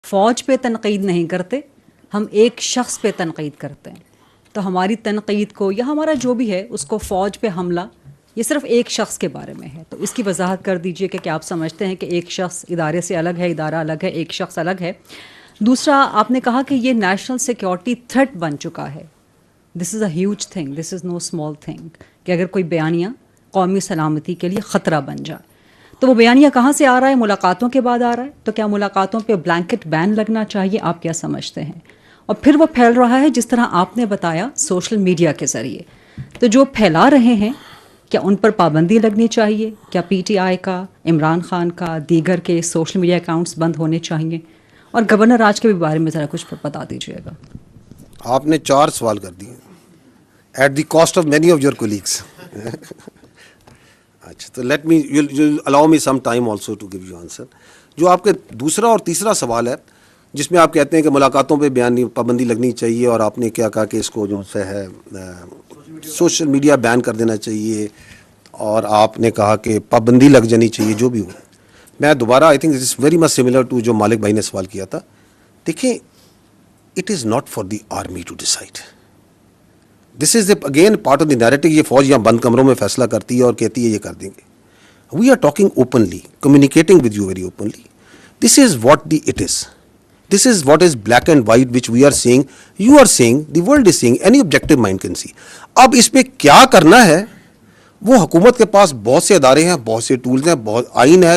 فوج پہ تنقید نہیں کرتے, ہم ایک شخص پہ تنقید کرتے ہیں. تو ہماری تنقید کو یا ہمارا جو بھی ہے اس کو فوج پہ حملہ یہ صرف ایک شخص کے بارے میں ہے. تو اس کی وضاحت کر دیجئے کہ کیا آپ سمجھتے ہیں کہ ایک شخص ادارے سے الگ ہے, ادارہ الگ ہے, ایک شخص الگ ہے. دوسرا, آپ نے کہا کہ یہ نیشنل سیکیورٹی تھریٹ بن چکا ہے. This is a huge thing, this is no small thing, کہ اگر کوئی بیانیہ قومی سلامتی کے لیے خطرہ بن جائے تو وہ بیانیہ کہاں سے آ رہا ہے؟ ملاقاتوں کے بعد آ رہا ہے. تو کیا ملاقاتوں پہ بلینکٹ بین لگنا چاہیے؟ آپ کیا سمجھتے ہیں؟ اور پھر وہ پھیل رہا ہے جس طرح آپ نے بتایا سوشل میڈیا کے ذریعے. تو جو پھیلا رہے ہیں کیا ان پر پابندی لگنی چاہیے؟ کیا پی ٹی آئی کا, عمران خان کا, دیگر کے سوشل میڈیا اکاؤنٹس بند ہونے چاہیے؟ اور گورنر راج کے بھی بارے میں ذرا کچھ بتا دیجیے گا. آپ نے 4 سوال کر دیے at the cost of many of your colleagues. اچھا, تو let me allow me some time also to give you answer. جو آپ کے دوسرا اور تیسرا سوال ہے جس میں آپ کہتے ہیں کہ ملاقاتوں پہ پابندی لگنی چاہیے, اور آپ نے کیا کہا کہ اس کو جو سے ہے سوشل میڈیا بین کر دینا چاہیے, اور آپ نے کہا کہ پابندی لگ جانی چاہیے جو بھی ہو. میں دوبارہ I think it is very much similar to جو مالک بھائی نے سوال کیا تھا. دیکھیں, it is not for the army to decide. This is again part of the narrative. یہ فوج یہاں بند کمروں میں فیصلہ کرتی ہے اور کہتی ہے یہ کر دیں گے. We are talking openly, communicating with you very openly. This is what the it is. This is what is black and white which we are seeing, you are seeing, the world is seeing, any objective mind can see. اب اس پہ کیا کرنا ہے وہ حکومت کے پاس بہت سے ادارے ہیں, بہت سے ٹولز ہیں, بہت آئین ہے.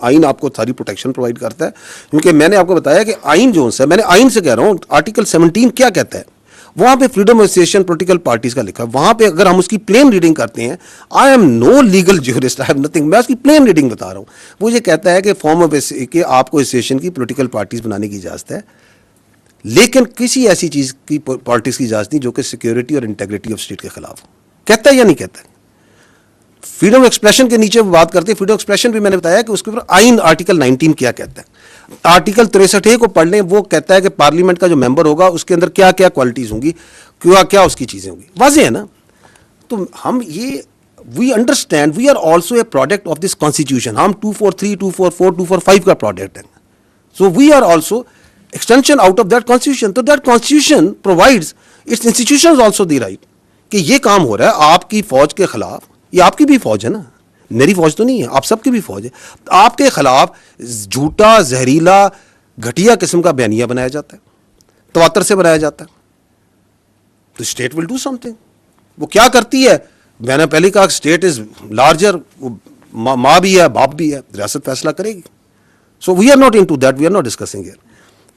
آئین آپ کو ساری پروٹیکشن پرووائڈ کرتا ہے, کیونکہ میں نے آپ کو بتایا کہ آئین جو ہے, میں نے آئین سے کہہ رہا ہوں, آرٹیکل 17 کیا کہتا ہے. وہاں پہ freedom of association political parties کا لکھا ہے. وہاں پہ اگر ہم اس کی پلین ریڈنگ کرتے ہیں, I am no legal jurist, I have nothing, میں اس کی پلین ریڈنگ بتا رہا ہوں. وہ یہ کہتا ہے کہ فارم آف کہ آپ کو ایسوسیشن کی پولیٹیکل پارٹیز بنانے کی اجازت ہے, لیکن کسی ایسی چیز کی پالٹکس کی اجازت نہیں جو کہ سیکیورٹی اور انٹیگریٹی آف اسٹیٹ کے خلاف ہو. کہتا ہے یا نہیں کہتا ہے؟ فریڈم ایکسپریشن کے نیچے وہ بات کرتے ہیں. فریڈم ایکسپریشن بھی میں نے بتایا کہ اس کے اوپر آئین آرٹیکل 19 کیا کہتا ہے. آرٹیکل 63 کو پڑھ لیں, وہ کہتا ہے کہ پارلیمنٹ کا جو ممبر ہوگا اس کے اندر کیا کیا کوالٹیز ہوں گی, کیا اس کی چیزیں ہوں گی. واضح ہے نا. تو ہم یہ we understand we are also a product of this constitution. ہم 243, 244, 245 کا پروڈکٹ ہیں. So we are also extension out of that constitution. تو that constitution provides its institutions also the right کہ یہ کام ہو رہا ہے آپ کی فوج کے خلاف. یہ آپ کی بھی فوج ہے نا, میری فوج تو نہیں ہے, آپ سب کی بھی فوج ہے. آپ کے خلاف جھوٹا, زہریلا, گھٹیا قسم کا بیانیہ بنایا جاتا ہے, تواتر سے بنایا جاتا ہے, تو state will do some thing. وہ کیا کرتی ہے؟ میں نے پہلے کہا اسٹیٹ از لارجر, ماں بھی ہے, باپ بھی ہے, ریاست فیصلہ کرے گی. So we are not into that, we are not discussing here.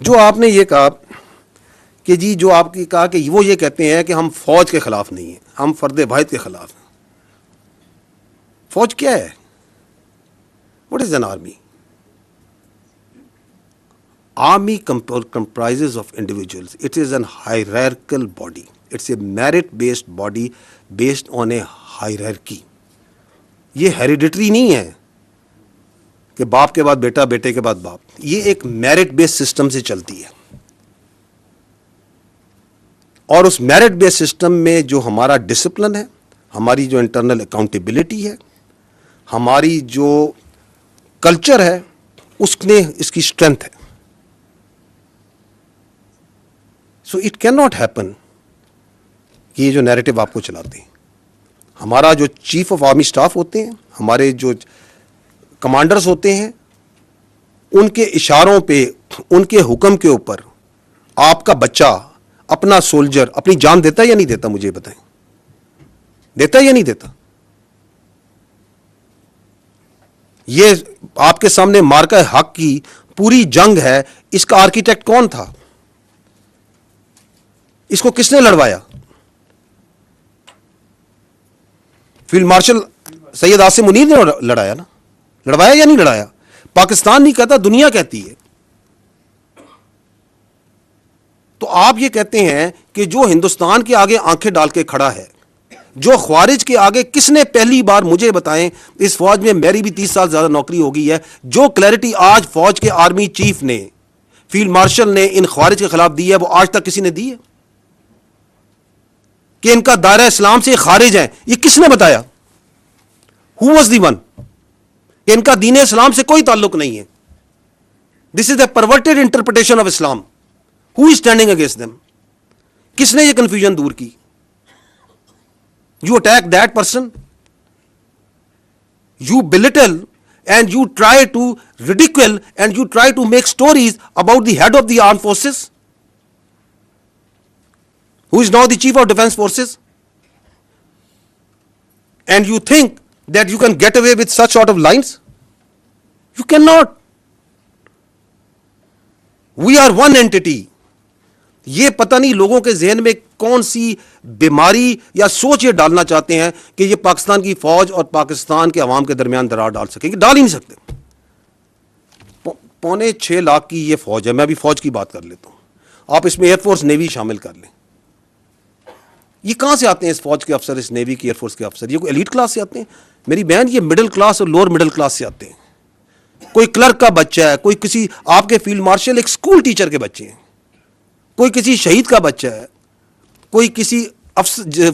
جو آپ نے یہ کہا کہ جی, جو آپ کی کہا کہ وہ یہ کہتے ہیں کہ ہم فوج کے خلاف نہیں ہیں, ہم فرد واحد کے خلاف ہیں. فوج کیا ہے؟ What is an army? Army comprises of individuals. It is an hierarchical body. It's a merit-based body based on a hierarchy. یہ ہیریڈیٹری نہیں ہے کہ باپ کے بعد بیٹا, بیٹے کے بعد باپ. یہ ایک میرٹ بیس سسٹم سے چلتی ہے, اور اس میرٹ بیس سسٹم میں جو ہمارا ڈسپلن ہے, ہماری جو انٹرنل اکاؤنٹیبلٹی ہے, ہماری جو کلچر ہے, اس نے اس کی اسٹرینتھ ہے. So it can not happen کہ یہ جو نیریٹو آپ کو چلاتے ہیں, ہمارا جو چیف آف آرمی اسٹاف ہوتے ہیں, ہمارے جو کمانڈرز ہوتے ہیں, ان کے اشاروں پہ, ان کے حکم کے اوپر آپ کا بچہ, اپنا سولجر اپنی جان دیتا ہے یا نہیں دیتا؟ مجھے بتائیں, دیتا ہے یا نہیں دیتا؟ یہ آپ کے سامنے مارکہ حق کی پوری جنگ ہے, اس کا آرکیٹیکٹ کون تھا؟ اس کو کس نے لڑوایا؟ فیلڈ مارشل سید عاصم منیر نے لڑایا نا, لڑوایا یا نہیں لڑایا؟ پاکستان نہیں کہتا, دنیا کہتی ہے. تو آپ یہ کہتے ہیں کہ جو ہندوستان کے آگے آنکھیں ڈال کے کھڑا ہے, جو خوارج کے آگے, کس نے پہلی بار مجھے بتائیں, اس فوج میں میری بھی 30 سال زیادہ نوکری ہو گئی ہے, جو کلیئرٹی آج فوج کے آرمی چیف نے, فیلڈ مارشل نے ان خوارج کے خلاف دی ہے, وہ آج تک کسی نے دی ہے؟ کہ ان کا دائرہ اسلام سے خارج ہیں, یہ کس نے بتایا؟ Who was the one؟ کہ ان کا دین اسلام سے کوئی تعلق نہیں ہے. This is a perverted interpretation of Islam. Who is standing against them? کس نے یہ کنفیوژن دور کی؟ You attack that person, you belittle and you try to ridicule and you try to make stories about the head of the armed forces, who is now the chief of defense forces, and you think that you can get away with such sort of lines. You cannot. We are one entity. یہ پتہ نہیں لوگوں کے ذہن میں کون سی بیماری یا سوچ یہ ڈالنا چاہتے ہیں کہ یہ پاکستان کی فوج اور پاکستان کے عوام کے درمیان درار ڈال سکیں گے. ڈال ہی نہیں سکتے. 5.25 لاکھ کی یہ فوج ہے. میں ابھی فوج کی بات کر لیتا ہوں. آپ اس میں ایئر فورس نیوی شامل کر لیں. یہ کہاں سے آتے ہیں اس فوج کے افسر, اس نیوی کی ایئر فورس کے افسر؟ یہ کوئی ایلیٹ کلاس سے آتے ہیں؟ میری بہن, یہ مڈل کلاس اور لوور مڈل کلاس سے آتے ہیں. کوئی کلرک کا بچہ ہے, کوئی کسی آپ کے فیلڈ مارشل ایک اسکول ٹیچر کے بچے ہیں, کوئی کسی شہید کا بچہ ہے, کوئی کسی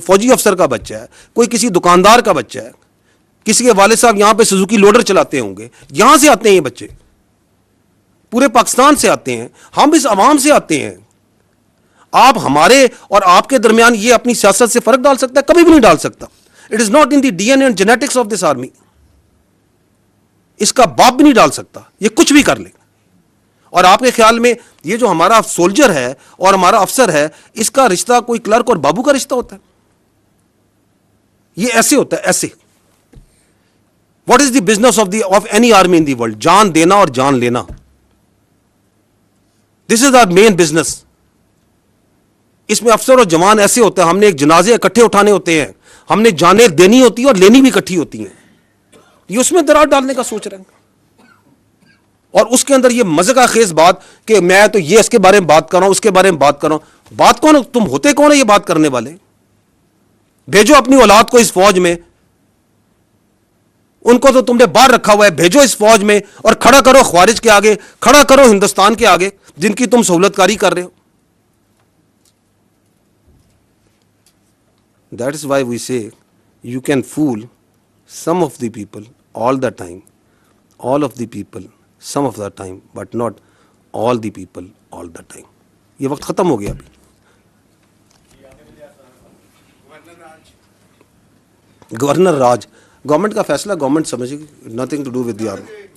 فوجی افسر کا بچہ ہے, کوئی کسی دکاندار کا بچہ ہے, کسی کے والد صاحب یہاں پہ سوزوکی لوڈر چلاتے ہوں گے. یہاں سے آتے ہیں یہ بچے, پورے پاکستان سے آتے ہیں. ہم اس عوام سے آتے ہیں. آپ ہمارے اور آپ کے درمیان یہ اپنی سیاست سے فرق ڈال سکتا ہے؟ کبھی بھی نہیں ڈال سکتا. It is not in the D N A and genetics of this army. اس کا باپ بھی نہیں ڈال سکتا. یہ کچھ بھی کر لے. اور آپ کے خیال میں یہ جو ہمارا سولجر ہے اور ہمارا افسر ہے, اس کا رشتہ کوئی کلرک اور بابو کا رشتہ ہوتا ہے؟ یہ ایسے ہوتا ہے, ایسے. What is the business of any army in the world? جان دینا اور جان لینا. دس از آور مین بزنس. اس میں افسر اور جوان ایسے ہوتا ہے, ہم نے ایک جنازے اکٹھے اٹھانے ہوتے ہیں, ہم نے جانیں دینی ہوتی ہیں اور لینی بھی اکٹھی ہوتی ہیں. یہ اس میں درار ڈالنے کا سوچ رہے ہیں. اور اس کے اندر یہ مزے کا خیز بات کہ میں تو یہ اس کے بارے میں بات کر رہا ہوں, اس کے بارے میں بات کر رہا ہوں. بات کون؟ تم ہوتے کون ہے یہ بات کرنے والے؟ بھیجو اپنی اولاد کو اس فوج میں. ان کو تو تم نے باہر رکھا ہوا ہے. بھیجو اس فوج میں اور کھڑا کرو خوارج کے آگے, کھڑا کرو ہندوستان کے آگے جن کی تم سہولت کاری کر رہے ہو. That is why we say you can fool some of the people all the time, all of the people some of the time, but not all the people all the time. یہ وقت ختم ہو گیا ابھی. Governor راج, government کا فیصلہ government سمجھے گی, nothing to do with the army.